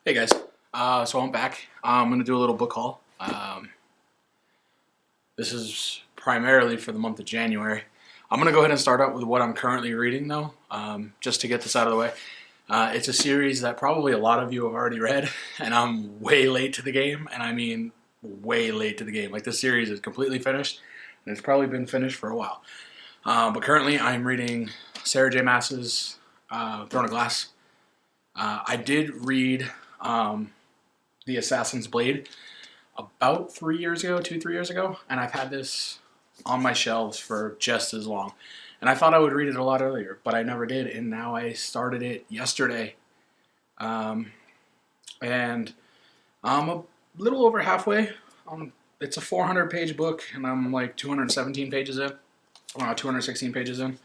Hey guys, so I'm back. I'm going to do a little book haul. This is primarily for the month of January. I'm going to go ahead and start out with what I'm currently reading though, just to get this out of the way. It's a series that probably a lot of you have already read, and I'm way late to the game, and I mean way late to the game. Like, this series is completely finished, and it's probably been finished for a while. But currently I'm reading Sarah J. Maas's Throne of Glass. I did read The Assassin's Blade about 3 years ago, 3 years ago, and I've had this on my shelves for just as long. And I thought I would read it a lot earlier, but I never did, and now I started it yesterday. And I'm a little over halfway. It's a 400-page book, and I'm like 217 pages in, 216 pages in.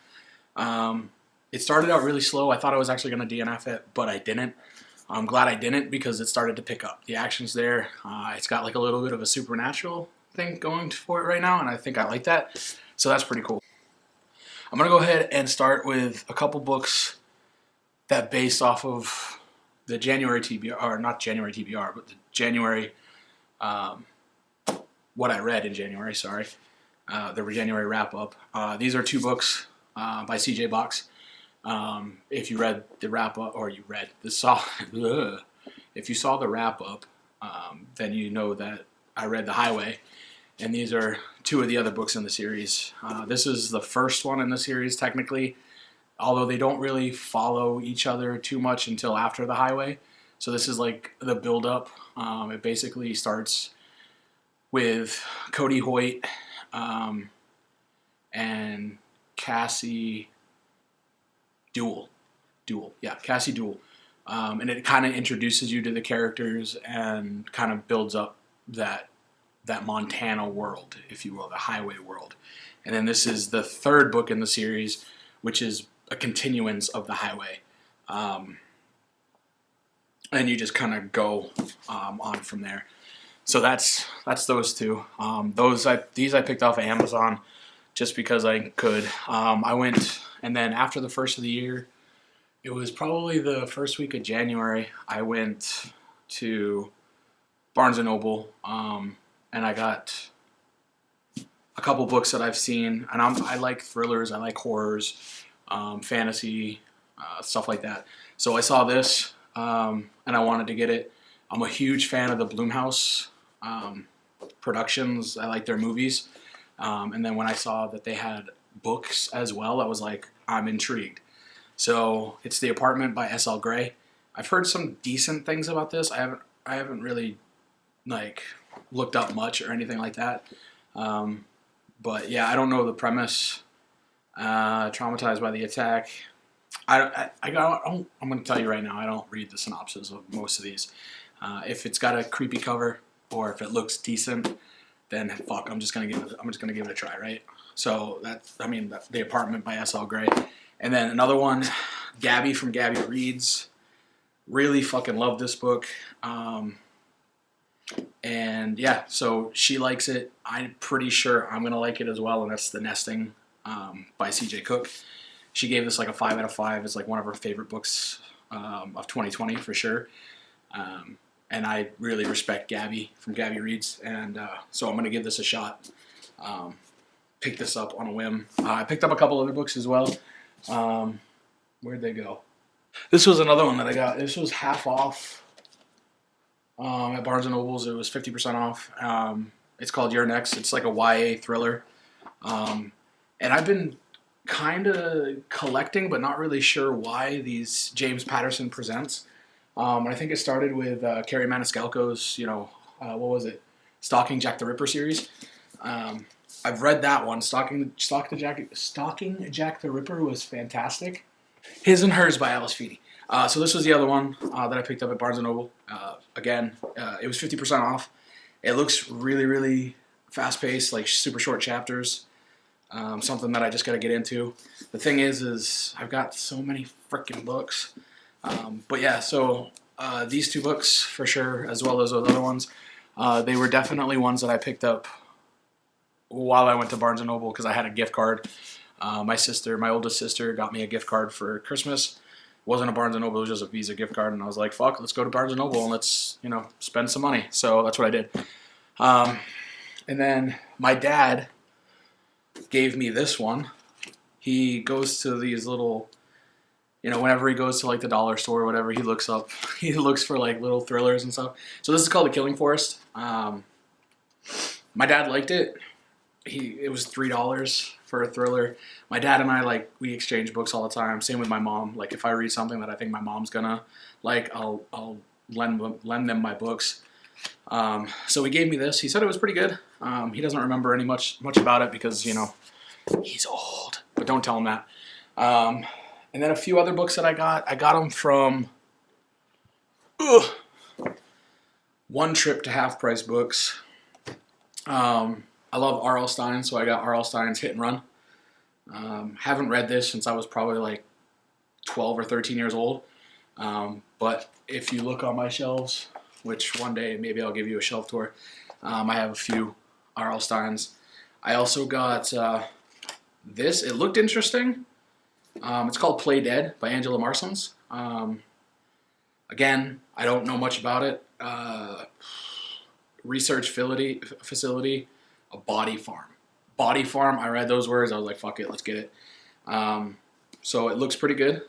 It started out really slow. I thought I was actually going to DNF it, but I didn't. I'm glad I didn't, because it started to pick up. The action's there. It's got like a little bit of a supernatural thing going for it right now, and I think I like that. So that's pretty cool. I'm going to go ahead and start with a couple books that based off of the January TBR, or not January TBR, but the January, what I read in January, sorry. The January wrap-up. These are two books by CJ Box. If you read the wrap-up, or you read the if you saw the wrap-up, then you know that I read The Highway, and these are two of the other books in the series. This is the first one in the series, technically, although they don't really follow each other too much until after The Highway. So this is like the build-up. It basically starts with Cody Hoyt and Cassie Duell. Cassie Duell. And it kind of introduces you to the characters and kind of builds up that Montana world, if you will, the highway world. And then this is the third book in the series, which is a continuance of the highway. And you just kind of go on from there. So that's those two. These I picked off of Amazon just because I could. I went, and then after the first of the year, it was probably the first week of January, I went to Barnes & Noble, and I got a couple books that I've seen, and I like thrillers, I like horrors, fantasy, stuff like that. So I saw this, and I wanted to get it. I'm a huge fan of the Blumhouse productions. I like their movies. And then when I saw that they had books as well, I was like, I'm intrigued. So it's The Apartment by S.L. Gray. I've heard some decent things about this. I haven't really like looked up much or anything like that. But yeah, I don't know the premise. Traumatized by the attack. I'm going to tell you right now, I don't read the synopsis of most of these. If it's got a creepy cover or if it looks decent, then fuck, I'm just gonna give it a try, right? So The Apartment by S.L. Gray. And then another one, Gabby from Gabby Reads. Really fucking love this book. And yeah, so she likes it. I'm pretty sure I'm gonna like it as well, and that's The Nesting by C.J. Cook. She gave this like a 5 out of 5. It's like one of her favorite books of 2020 for sure. And I really respect Gabby from Gabby Reads, and so I'm going to give this a shot. Pick this up on a whim. I picked up a couple other books as well. Where'd they go? This was another one that I got. This was half off at Barnes & Noble's. It was 50% off. It's called You're Next. It's like a YA thriller. And I've been kind of collecting, but not really sure why, these James Patterson Presents. I think it started with Carrie Maniscalco's, what was it? Stalking Jack the Ripper series. I've read that one. Stalking Jack the Ripper was fantastic. His and Hers by Alice Feeney. So this was the other one that I picked up at Barnes & Noble. Again, it was 50% off. It looks really, really fast-paced, like super short chapters. Something that I just got to get into. The thing is I've got so many freaking books. But yeah, so these two books for sure, as well as those other ones, they were definitely ones that I picked up while I went to Barnes & Noble because I had a gift card. My oldest sister, got me a gift card for Christmas, Wasn't a Barnes & Noble, it was just a Visa gift card, and I was like, fuck, let's go to Barnes & Noble and let's, spend some money. So that's what I did. And then my dad gave me this one. He goes to these little, whenever he goes to like the dollar store or whatever, he looks for like little thrillers and stuff. So this is called The Killing Forest. My dad liked it. It was $3 for a thriller. My dad and I, we exchange books all the time. Same with my mom. Like, if I read something that I think my mom's gonna like, I'll lend them my books. So he gave me this. He said it was pretty good. He doesn't remember much about it because, he's old. But don't tell him that. And then a few other books that I got them from One Trip to Half Price Books. I love R.L. Stine, so I got R.L. Stine's Hit and Run. Haven't read this since I was probably like 12 or 13 years old. But if you look on my shelves, which one day maybe I'll give you a shelf tour, I have a few R.L. Stines. I also got this. It looked interesting. It's called Play Dead by Angela Marsons. Again, I don't know much about it. Research facility, a body farm. Body farm, I read those words. I was like, fuck it, let's get it. So it looks pretty good.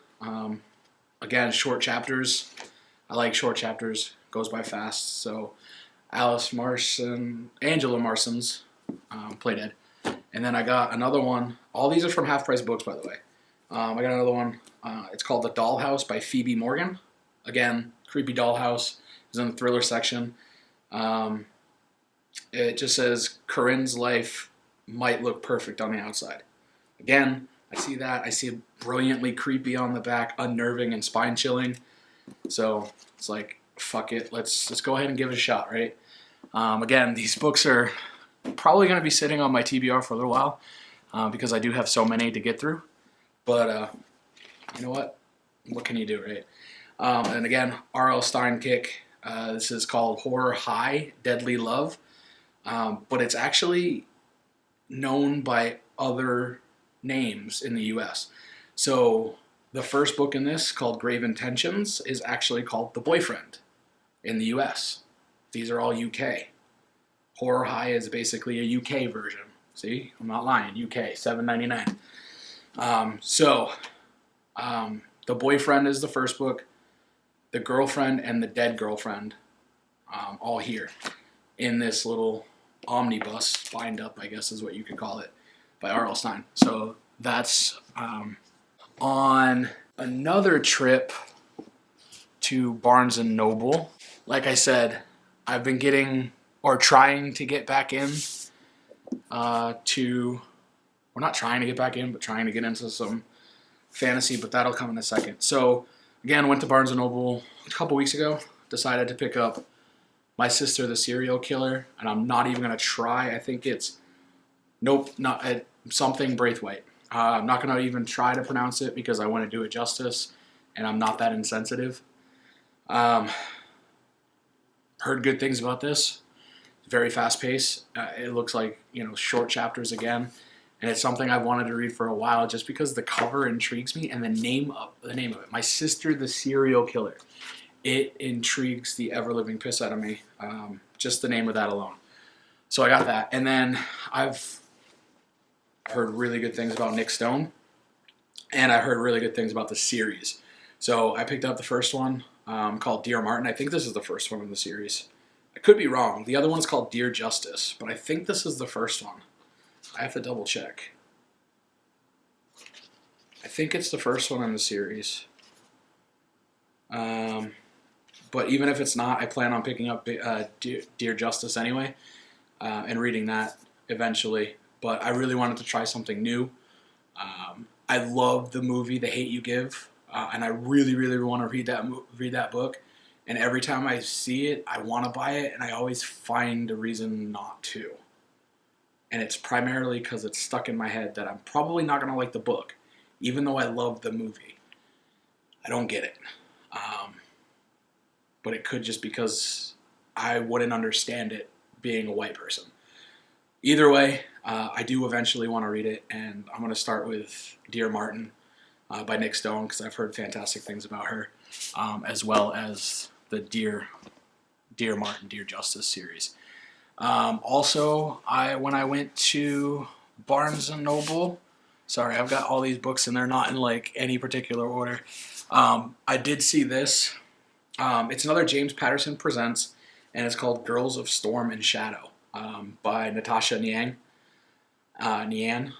Again, short chapters. I like short chapters. Goes by fast. So Angela Marsons, Play Dead. And then I got another one. All these are from Half Price Books, by the way. I got another one. It's called The Dollhouse by Phoebe Morgan. Again, creepy dollhouse. It's in the thriller section. It just says Corinne's life might look perfect on the outside. Again, I see that. I see it brilliantly creepy on the back, unnerving and spine chilling. So it's like, fuck it. Let's go ahead and give it a shot, right? Again, these books are probably going to be sitting on my TBR for a little while because I do have so many to get through. But you know what? What can you do, right? And again, R.L. Stine kick. This is called Horror High, Deadly Love. But it's actually known by other names in the U.S. So the first book in this, called Grave Intentions, is actually called The Boyfriend in the U.S. These are all UK. Horror High is basically a UK version. See? I'm not lying. UK, $7.99. The Boyfriend is the first book. The Girlfriend and the Dead Girlfriend, all here in this little omnibus, bind up, I guess is what you could call it, by R.L. Stine. So that's on another trip to Barnes & Noble. Like I said, I've been trying to get back in we're not trying to get back in, but trying to get into some fantasy, but that'll come in a second. So again, went to Barnes & Noble a couple weeks ago, decided to pick up My Sister the Serial Killer, and I'm not even going to try. I think it's, something Braithwaite. I'm not going to even try to pronounce it because I want to do it justice, and I'm not that insensitive. Heard good things about this. Very fast pace. It looks like, short chapters again. And it's something I've wanted to read for a while just because the cover intrigues me and the name of it. My Sister the Serial Killer. It intrigues the ever-living piss out of me. Just the name of that alone. So I got that. And then I've heard really good things about Nick Stone. And I heard really good things about the series. So I picked up the first one called Dear Martin. I think this is the first one in the series. I could be wrong. The other one's called Dear Justice. But I think this is the first one. I have to double check. I think it's the first one in the series. But even if it's not, I plan on picking up Dear Justice anyway and reading that eventually. But I really wanted to try something new. I love the movie The Hate U Give, and I really, really want to read that book. And every time I see it, I want to buy it, and I always find a reason not to. And it's primarily because it's stuck in my head that I'm probably not going to like the book, even though I love the movie. I don't get it. But it could just because I wouldn't understand it being a white person. Either way, I do eventually want to read it, and I'm going to start with Dear Martin. by Nick Stone, because I've heard fantastic things about her, as well as the Dear Martin, Dear Justice series. Also, when I went to Barnes and Noble, sorry, I've got all these books and they're not in like any particular order. I did see this. It's another James Patterson Presents, and it's called Girls of Storm and Shadow by Natasha Niang. I'm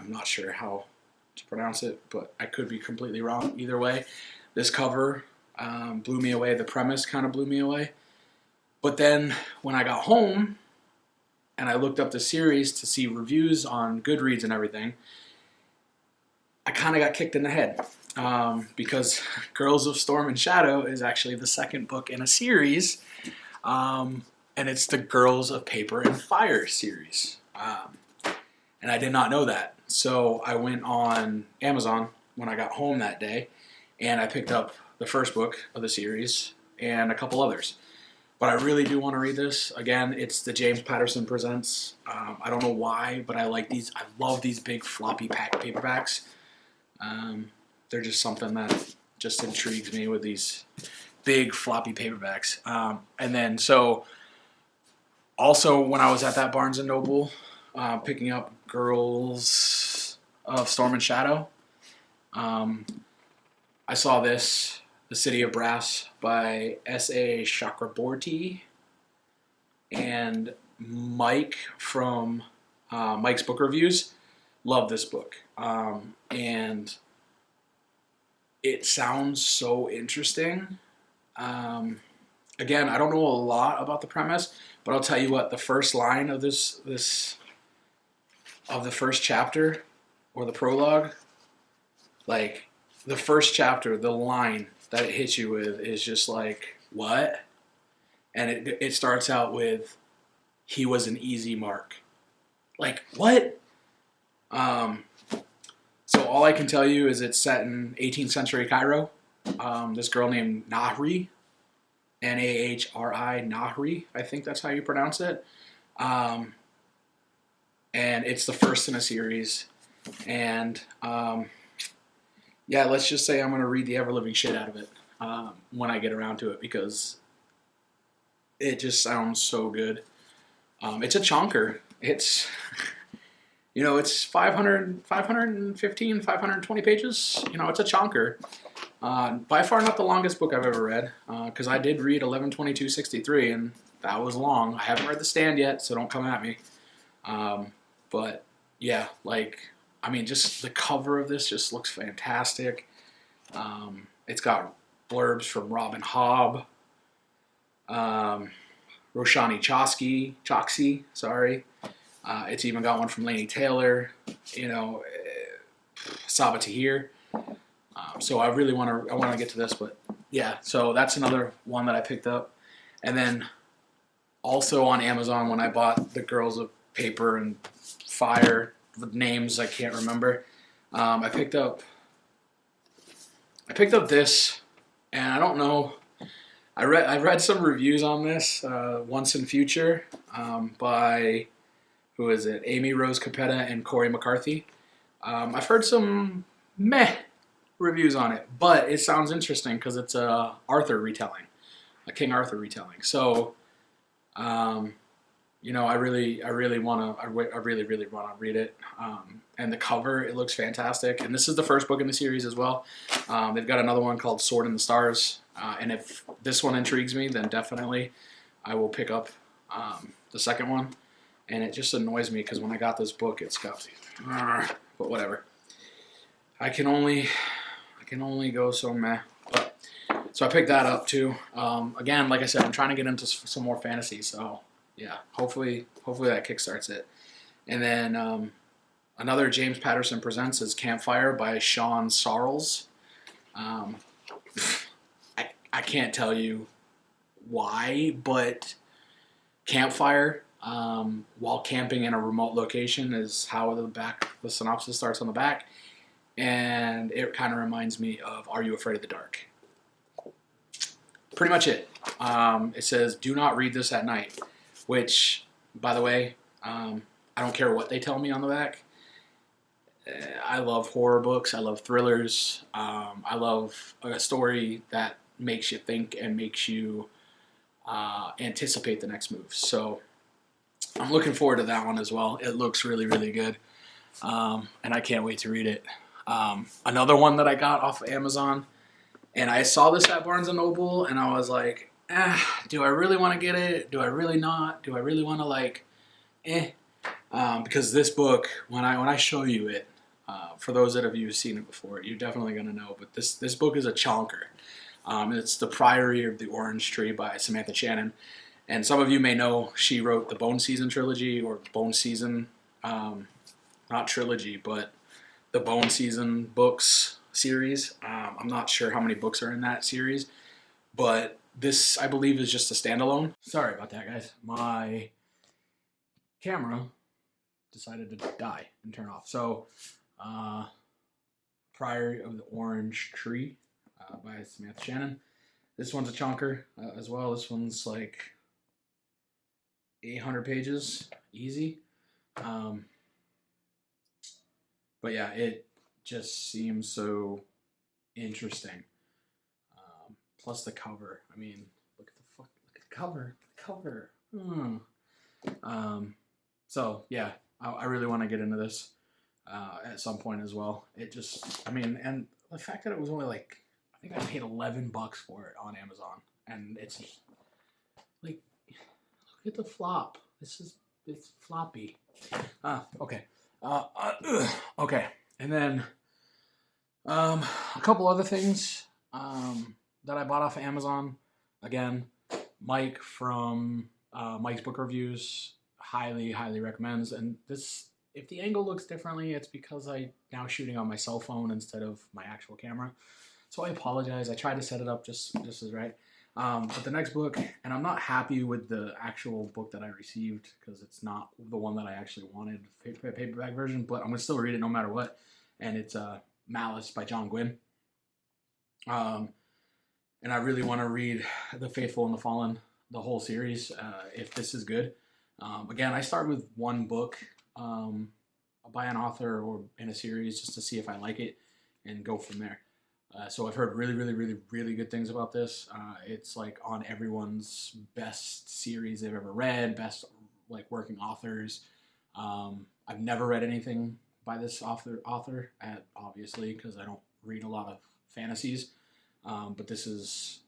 not sure how to pronounce it, but I could be completely wrong. Either way, this cover blew me away. The premise kind of blew me away. But then when I got home and I looked up the series to see reviews on Goodreads and everything, I kind of got kicked in the head because Girls of Storm and Shadow is actually the second book in a series, and it's the Girls of Paper and Fire series. And I did not know that. So I went on Amazon when I got home that day, and I picked up the first book of the series and a couple others. But I really do want to read this. Again, it's the James Patterson Presents. I don't know why, but I like these. I love these big floppy paperbacks. They're just something that just intrigues me with these big floppy paperbacks. And then so also when I was at that Barnes & Noble picking up Girls of Storm and Shadow, I saw this, The City of Brass by S.A. Chakraborty, and Mike from Mike's Book Reviews loved this book. And it sounds so interesting. Again, I don't know a lot about the premise, but I'll tell you what, the first line of the first chapter, or the prologue, like the first chapter, the line that it hits you with is just like, what? And it starts out with, he was an easy mark. Like, what? So all I can tell you is it's set in 18th century Cairo. This girl named Nahri, Nahri, Nahri, I think that's how you pronounce it. And it's the first in a series. And yeah, let's just say I'm going to read the ever-living shit out of it when I get around to it, because it just sounds so good. It's a chonker. It's, it's 515, 520 pages. It's a chonker. By far not the longest book I've ever read, because I did read 11/22/63, and that was long. I haven't read The Stand yet, so don't come at me. But yeah, just the cover of this just looks fantastic. It's got blurbs from Robin Hobb, Roshani Choksi, sorry. It's even got one from Laini Taylor, Sabaa Tahir. So I really want to get to this, but yeah, so that's another one that I picked up. And then also on Amazon, when I bought the Girls of Paper and Fire, the names I can't remember, I picked up this, and I don't know. I read some reviews on this, Once and Future, by, who is it? Amy Rose Capetta and Corey McCarthy. I've heard some meh reviews on it, but it sounds interesting because it's a Arthur retelling, a King Arthur retelling. So, I really want to read it. And the cover, it looks fantastic. And this is the first book in the series as well. They've got another one called Sword in the Stars. And if this one intrigues me, then definitely I will pick up the second one. And it just annoys me because when I got this book, it's got, but whatever. I can only go so meh. But so I picked that up too. Again, like I said, I'm trying to get into some more fantasy. So yeah, hopefully that kickstarts it. And then another James Patterson Presents is Campfire by Sean Sarles. I can't tell you why, but Campfire, while camping in a remote location, is how the synopsis starts on the back. And it kind of reminds me of Are You Afraid of the Dark? Pretty much it. It says, do not read this at night, which, by the way, I don't care what they tell me on the back. I love horror books. I love thrillers. I love a story that makes you think and makes you anticipate the next move. So I'm looking forward to that one as well. It looks really, really good, and I can't wait to read it. Another one that I got off of Amazon, and I saw this at Barnes and Noble, and I was like, do I really want to get it? Do I really not? Do I really want to because this book, when I show you it, for those that of you who've seen it before, you're definitely gonna know. But this book is a chonker. It's The Priory of the Orange Tree by Samantha Shannon. And some of you may know she wrote the Bone Season trilogy, or Bone Season, not trilogy, but the Bone Season books series. I'm not sure how many books are in that series, but this, I believe, is just a standalone. Sorry about that, guys. My camera decided to die and turn off. So, Priory of the Orange Tree by Samantha Shannon. This one's a chonker as well. This one's like 800 pages, easy. But yeah, it just seems so interesting. Plus the cover. I mean, look at the cover. The cover. So yeah, I really want to get into this at some point as well. It just, I mean, and the fact that it was only like, I think I paid $11 for it on Amazon, and it's like, look at the flop. It's floppy. Okay. Okay. And then a couple other things that I bought off of Amazon. Again, Mike from Mike's Book Reviews highly, highly recommends. And this, if the angle looks differently, it's because I'm now shooting on my cell phone instead of my actual camera. So I apologize. I tried to set it up just as right. But the next book, and I'm not happy with the actual book that I received because it's not the one that I actually wanted, paperback version, but I'm going to still read it no matter what. And it's Malice by John Gwynne. And I really want to read The Faithful and the Fallen, the whole series, if this is good. Again, I start with one book by an author or in a series just to see if I like it and go from there. So I've heard really, really, really, really good things about this. It's like on everyone's best series they've ever read, best like working authors. I've never read anything by this author, obviously, because I don't read a lot of fantasies. But this is,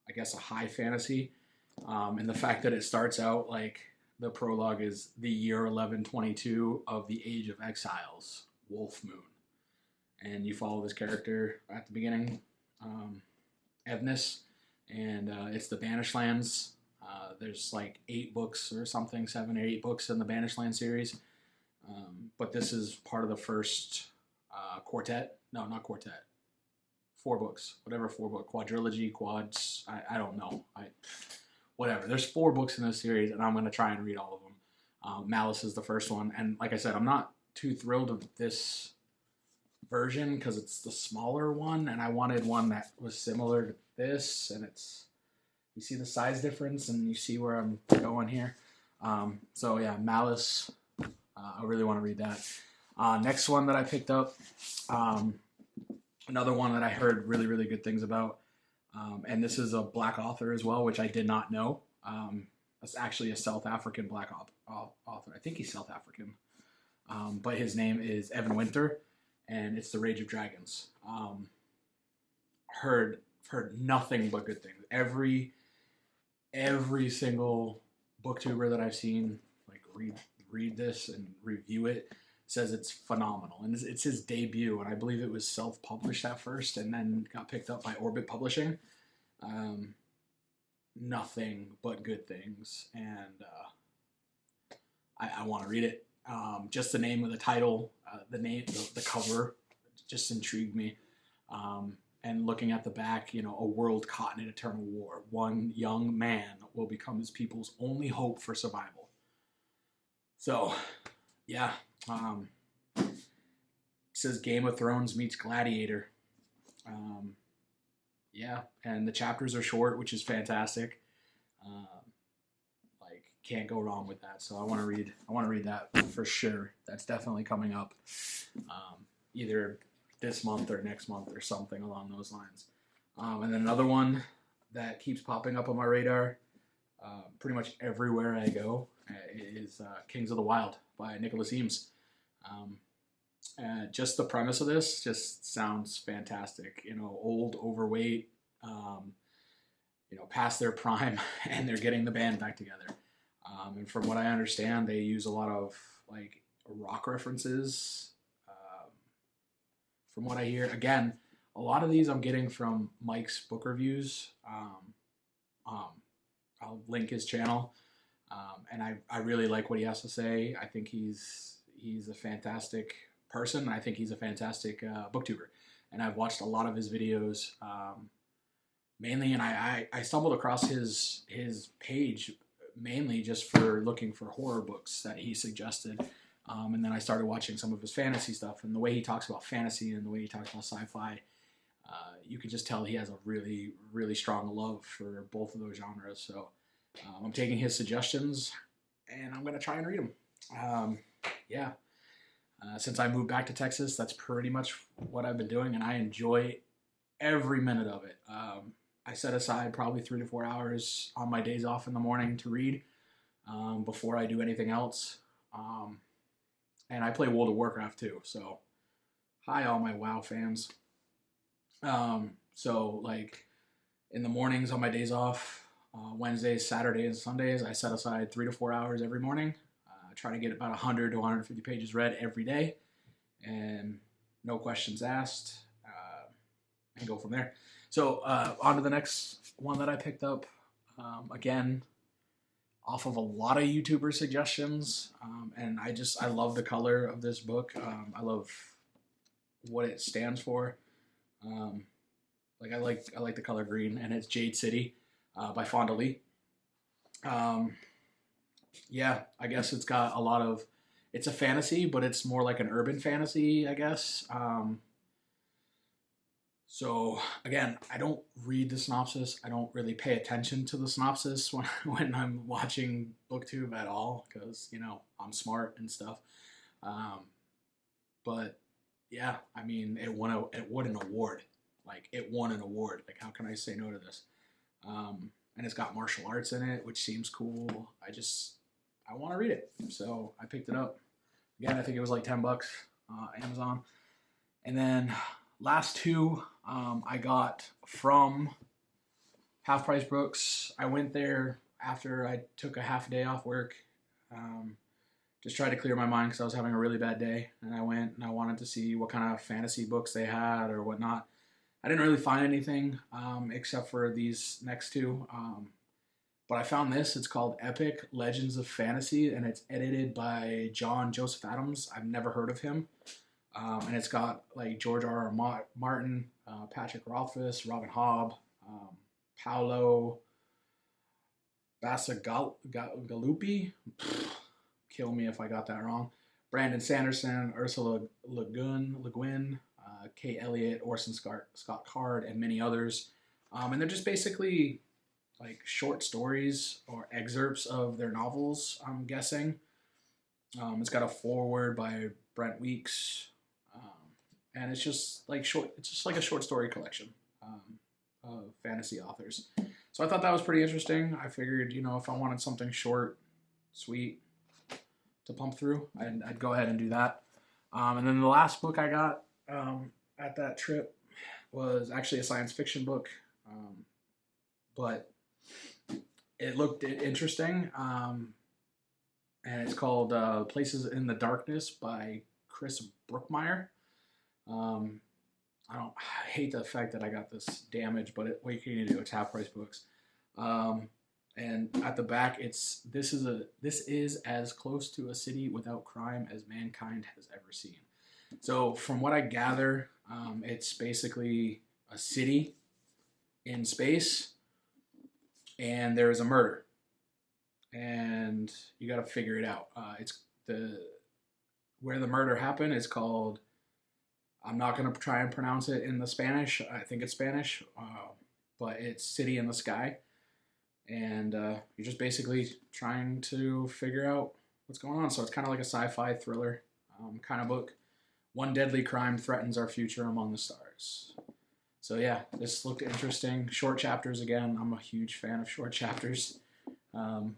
I guess, a high fantasy. And the fact that it starts out like the prologue is the year 1122 of the Age of Exiles, Wolf Moon. And you follow this character at the beginning, Evnis, and it's the Banished Lands. There's like 8 books or something, 7 or 8 books in the Banished Land series. But this is part of the first quartet. No, not quartet. 4 books, whatever 4-book quadrilogy, quads. I don't know. Whatever. There's 4 books in this series, and I'm gonna try and read all of them. Malice is the first one, and like I said, I'm not too thrilled with this version because it's the smaller one, and I wanted one that was similar to this. And it's, you see the size difference, and you see where I'm going here. So yeah, Malice. I really want to read that. Next one that I picked up. Another one that I heard really, really good things about. And this is a black author as well, which I did not know. It's actually a South African black author. I think he's South African. But his name is Evan Winter, and it's The Rage of Dragons. Heard nothing but good things. Every single booktuber that I've seen like read this and review it says it's phenomenal, and it's his debut, and I believe it was self-published at first and then got picked up by Orbit Publishing. Nothing but good things, and I want to read it. Just the name of the title, the cover just intrigued me. And looking at the back, a world caught in an eternal war. One young man will become his people's only hope for survival. So, yeah. It says Game of Thrones meets Gladiator. Yeah, and the chapters are short, which is fantastic. Like can't go wrong with that. So I want to read that for sure. That's definitely coming up, either this month or next month or something along those lines. And then another one that keeps popping up on my radar, pretty much everywhere I go, is Kings of the Wild by Nicholas Eames. Just the premise of this just sounds fantastic. Old, overweight, past their prime, and they're getting the band back together. And from what I understand, they use a lot of like rock references. From what I hear, again, a lot of these I'm getting from Mike's book reviews. I'll link his channel, and I really like what he has to say. I think he's a fantastic person. I think he's a fantastic booktuber, and I've watched a lot of his videos. Mainly, and I stumbled across his page mainly just for looking for horror books that he suggested. And then I started watching some of his fantasy stuff, and the way he talks about fantasy and the way he talks about sci-fi, you can just tell he has a really, really strong love for both of those genres. So I'm taking his suggestions, and I'm going to try and read them. Since I moved back to Texas, that's pretty much what I've been doing, and I enjoy every minute of it. I set aside probably 3 to 4 hours on my days off in the morning to read before I do anything else. And I play World of Warcraft too, so hi all my WoW fans. So like in the mornings on my days off, Wednesdays, Saturdays, and Sundays, I set aside 3 to 4 hours every morning. I try to get about 100 to 150 pages read every day, and no questions asked, and go from there. So on to the next one that I picked up. Again, off of a lot of YouTuber suggestions, and I love the color of this book. I love what it stands for. I like the color green, and it's Jade City by Fonda Lee. I guess it's got a lot of. It's a fantasy, but it's more like an urban fantasy, I guess. So again, I don't read the synopsis. I don't really pay attention to the synopsis when I'm watching BookTube at all, because I'm smart and stuff. But yeah, I mean, it won an award. Like, it won an award. Like, how can I say no to this? And it's got martial arts in it, which seems cool. I want to read it, so I picked it up. Again, I think it was like $10, Amazon. And then last two, I got from Half Price Books. I went there after I took a half day off work. Just tried to clear my mind because I was having a really bad day. And I went and I wanted to see what kind of fantasy books they had or whatnot. I didn't really find anything except for these next two. But I found this. It's called Epic Legends of Fantasy, and it's edited by John Joseph Adams. I've never heard of him. And it's got like George R. R. Martin, Patrick Rothfuss, Robin Hobb, Paolo Bacigalupi. Kill me if I got that wrong. Brandon Sanderson, Ursula Le Guin, Kate Elliott, Orson Scott Card, and many others. And they're just basically like short stories or excerpts of their novels, I'm guessing. It's got a foreword by Brent Weeks. And it's just like a short story collection of fantasy authors. So I thought that was pretty interesting. I figured, if I wanted something short, sweet to pump through, I'd go ahead and do that. And then the last book I got at that trip was actually a science fiction book, but it looked interesting. And it's called Places in the Darkness by Chris Brookmeyer. I hate the fact that I got this damaged, but what can you do? It's Half Price Books. And at the back, this is as close to a city without crime as mankind has ever seen. So from what I gather, it's basically a city in space, and there is a murder, and you got to figure it out. Where the murder happened is called. I'm not going to try and pronounce it in the Spanish. I think it's Spanish, but it's City in the Sky. and you're just basically trying to figure out what's going on. So it's kind of like a sci-fi thriller kind of book. One deadly crime threatens our future among the stars. So yeah, this looked interesting. Short chapters again. I'm a huge fan of short chapters. Um,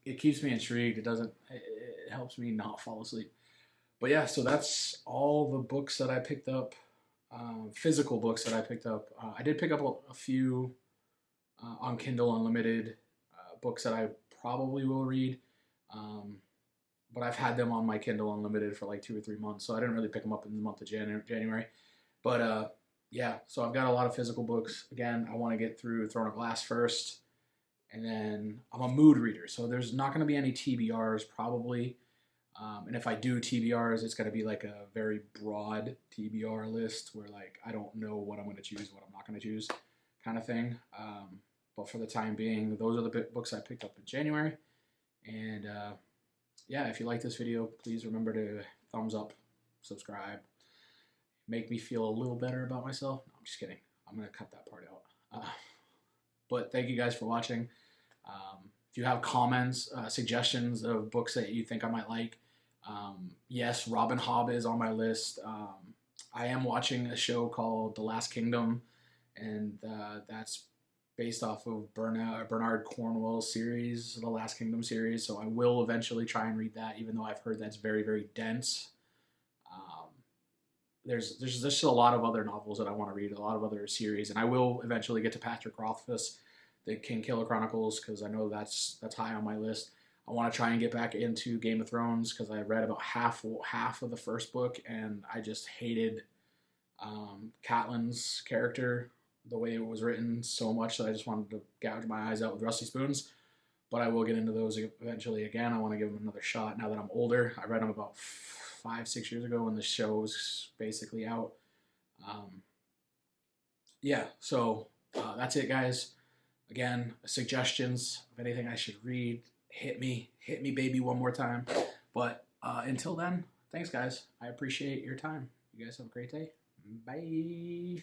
it keeps me intrigued. It helps me not fall asleep. But yeah, so that's all the books that I picked up, physical books that I picked up. I did pick up a few on Kindle Unlimited books that I probably will read, um, but I've had them on my Kindle Unlimited for like 2 or 3 months, so I didn't really pick them up in the month of January. But yeah, so I've got a lot of physical books. Again, I want to get through Throne of Glass first, and then I'm a mood reader, so there's not going to be any TBRs probably. And if I do TBRs, it's going to be like a very broad TBR list where like I don't know what I'm going to choose, what I'm not going to choose, kind of thing. But for the time being, those are the books I picked up in January. And yeah, if you like this video, please remember to thumbs up, subscribe, make me feel a little better about myself. No, I'm just kidding. I'm going to cut that part out. But thank you guys for watching. If you have comments, suggestions of books that you think I might like, yes, Robin Hobb is on my list. I am watching a show called The Last Kingdom, and that's based off of Bernard Cornwell's series, The Last Kingdom series. So I will eventually try and read that, even though I've heard that's very, very dense. There's just a lot of other novels that I want to read, a lot of other series, and I will eventually get to Patrick Rothfuss, the Kingkiller Chronicles, because I know that's high on my list. I want to try and get back into Game of Thrones because I read about half of the first book, and I just hated Catelyn's character, the way it was written, so much that I just wanted to gouge my eyes out with rusty spoons. But I will get into those eventually again. I want to give them another shot now that I'm older. I read them about 5-6 years ago when the show was basically out. Yeah, so that's it, guys. Again, suggestions of anything I should read, hit me, baby, one more time. But until then, thanks, guys. I appreciate your time. You guys have a great day. Bye.